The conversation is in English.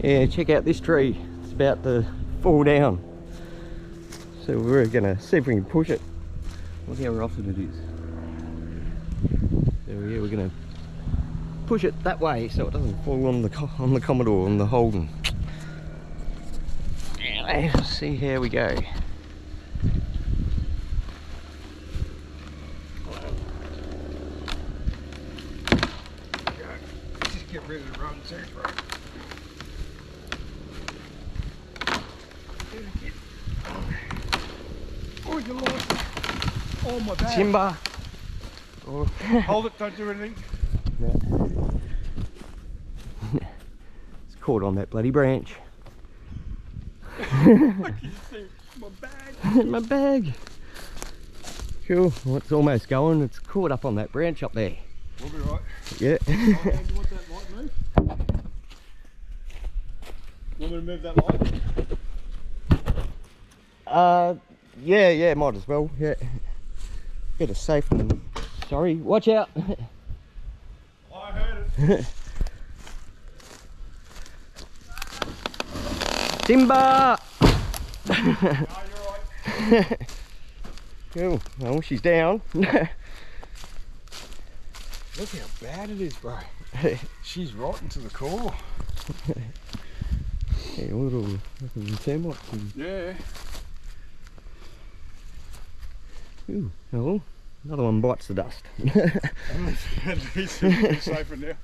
Yeah, check out this tree. It's about to fall down. So we're gonna see if we can push it. Look how rough it is. So yeah, we're gonna push it that way so it doesn't fall on the Commodore, on the Holden. Anyway, let's see how we go. Just get ready to run too, bro. Oh, you lost it. Oh, my bag. Timber. Oh. Hold it, don't do anything. It's caught on that bloody branch. I can see my bag. My bag. Cool. Well, it's almost going. It's caught up on that branch up there. We'll be right. Yeah. Oh, man, you want that light move? Want me to move that light? Yeah, might as well. Yeah. Better safe than sorry. Watch out. I heard it. Timber. No, you're right. Cool. Well, she's down. Look how bad it is, bro. She's rotten to the core. Yeah, a little termites. Yeah. Ooh, oh, another one bites the dust. At least it's safer now.